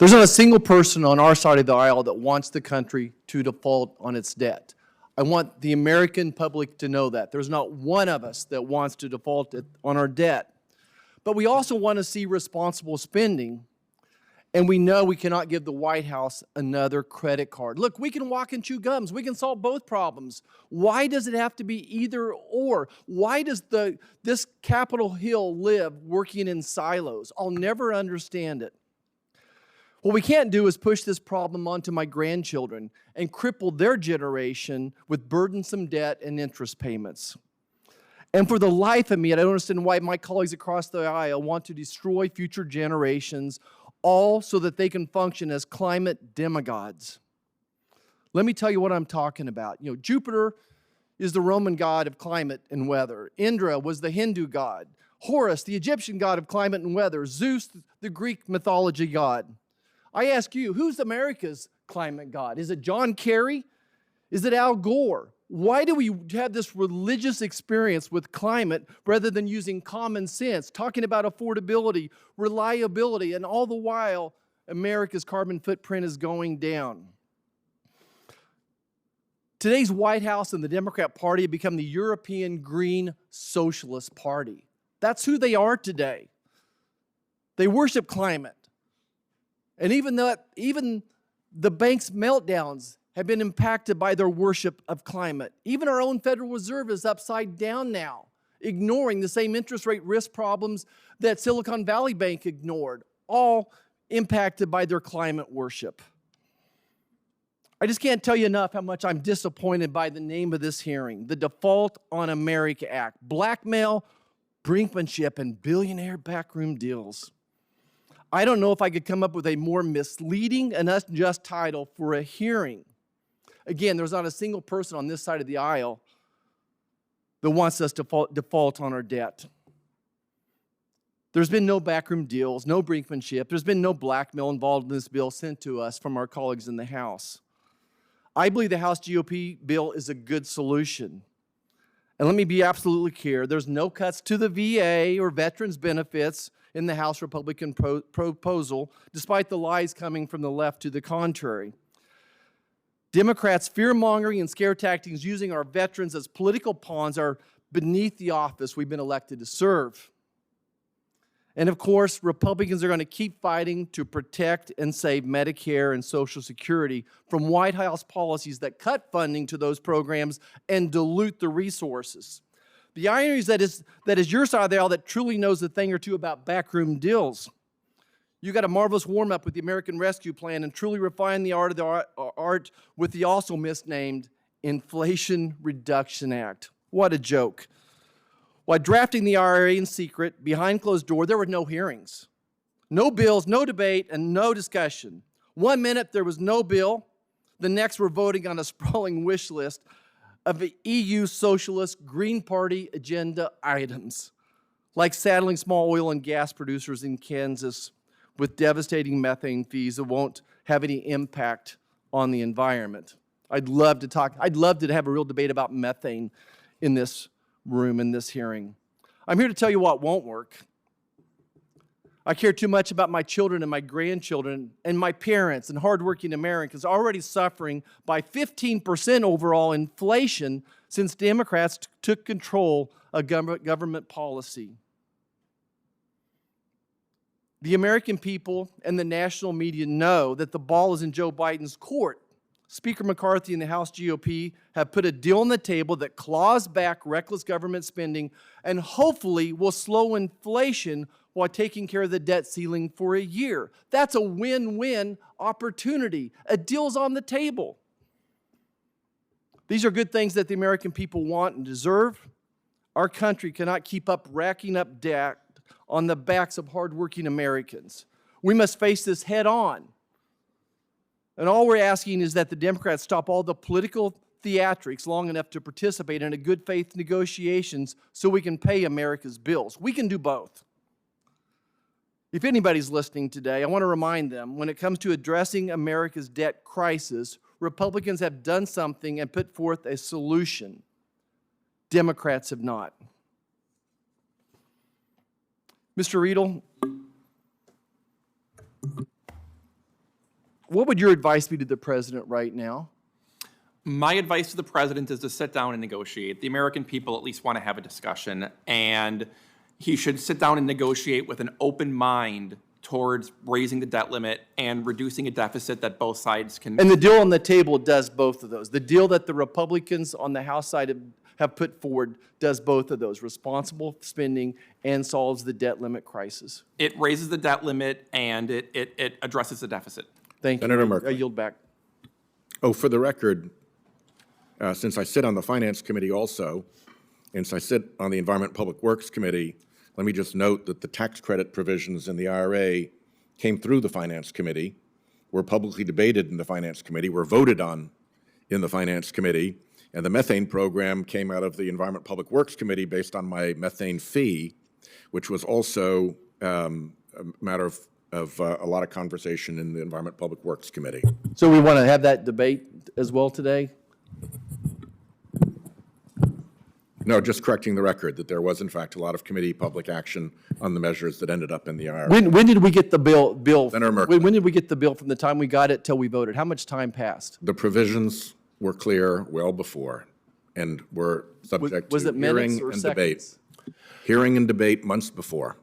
There's not a single person on our side of the aisle that wants the country to default on its debt. I want the American public to know that. There's not one of us that wants to default on our debt. But we also want to see responsible spending, and we know we cannot give the White House another credit card. Look, we can walk and chew gums. We can solve both problems. Why does it have to be either or? Why does this Capitol Hill live working in silos? I'll never understand it. What we can't do is push this problem onto my grandchildren and cripple their generation with burdensome debt and interest payments. And for the life of me, I don't understand why my colleagues across the aisle want to destroy future generations, all so that they can function as climate demigods. Let me tell you what I'm talking about. Jupiter is the Roman god of climate and weather. Indra was the Hindu god. Horus, the Egyptian god of climate and weather. Zeus, the Greek mythology god. I ask you, who's America's climate god? Is it John Kerry? Is it Al Gore? Why do we have this religious experience with climate rather than using common sense, talking about affordability, reliability, and all the while America's carbon footprint is going down? Today's White House and the Democrat Party have become the European Green Socialist Party. That's who they are today. They worship climate. And even the bank's meltdowns have been impacted by their worship of climate. Even our own Federal Reserve is upside down now, ignoring the same interest rate risk problems that Silicon Valley Bank ignored, all impacted by their climate worship. I just can't tell you enough how much I'm disappointed by the name of this hearing, the Default on America Act, blackmail, brinkmanship, and billionaire backroom deals. I don't know if I could come up with a more misleading and unjust title for a hearing. Again, there's not a single person on this side of the aisle that wants us to default on our debt. There's been no backroom deals, no brinkmanship. There's been no blackmail involved in this bill sent to us from our colleagues in the House. I believe the House GOP bill is a good solution. And let me be absolutely clear, there's no cuts to the VA or veterans benefits in the House Republican proposal, despite the lies coming from the left to the contrary. Democrats' fear-mongering and scare tactics using our veterans as political pawns are beneath the office we've been elected to serve. And of course, Republicans are going to keep fighting to protect and save Medicare and Social Security from White House policies that cut funding to those programs and dilute the resources. The irony is that is your side of the aisle that truly knows a thing or two about backroom deals. You got a marvelous warm-up with the American Rescue Plan and truly refine the art with the also misnamed Inflation Reduction Act. What a joke. While drafting the IRA in secret, behind closed doors, there were no hearings. No bills, no debate, and no discussion. 1 minute there was no bill. The next we're voting on a sprawling wish list of the EU socialist Green Party agenda items, like saddling small oil and gas producers in Kansas with devastating methane fees that won't have any impact on the environment. I'd love to have a real debate about methane in this room, in this hearing. I'm here to tell you what won't work. I care too much about my children and my grandchildren and my parents and hardworking Americans already suffering by 15% overall inflation since Democrats took control of government policy. The American people and the national media know that the ball is in Joe Biden's court. Speaker McCarthy and the House GOP have put a deal on the table that claws back reckless government spending and hopefully will slow inflation while taking care of the debt ceiling for a year. That's a win-win opportunity. A deal's on the table. These are good things that the American people want and deserve. Our country cannot keep up racking up debt on the backs of hardworking Americans. We must face this head on. And all we're asking is that the Democrats stop all the political theatrics long enough to participate in a good faith negotiations so we can pay America's bills. We can do both. If anybody's listening today, I want to remind them, when it comes to addressing America's debt crisis, Republicans have done something and put forth a solution. Democrats have not. Mr. Riedel, What would your advice be to the president right now? My advice to the president is to sit down and negotiate. The American people at least want to have a discussion, and he should sit down and negotiate with an open mind towards raising the debt limit and reducing a deficit that both sides can. And the deal on the table does both of those. The deal that the Republicans on the House side have put forward does both of those, responsible spending and solves the debt limit crisis. It raises the debt limit and it addresses the deficit. Thank you. Senator Merkley. I yield back. Oh, for the record, since I sit on the Finance Committee also, and since I sit on the Environment and Public Works Committee, let me just note that the tax credit provisions in the IRA came through the Finance Committee, were publicly debated in the Finance Committee, were voted on in the Finance Committee, and the methane program came out of the Environment and Public Works Committee based on my methane fee, which was also a matter of a lot of conversation in the Environment and Public Works Committee. So we want to have that debate as well today? No, just correcting the record that there was in fact a lot of committee public action on the measures that ended up in the IRA. When did we get the bill? Senator Merkley. When did we get the bill from the time we got it till we voted? How much time passed? The provisions were clear well before and were subject Was to it minutes hearing or and debate. seconds? Hearing and debate months before.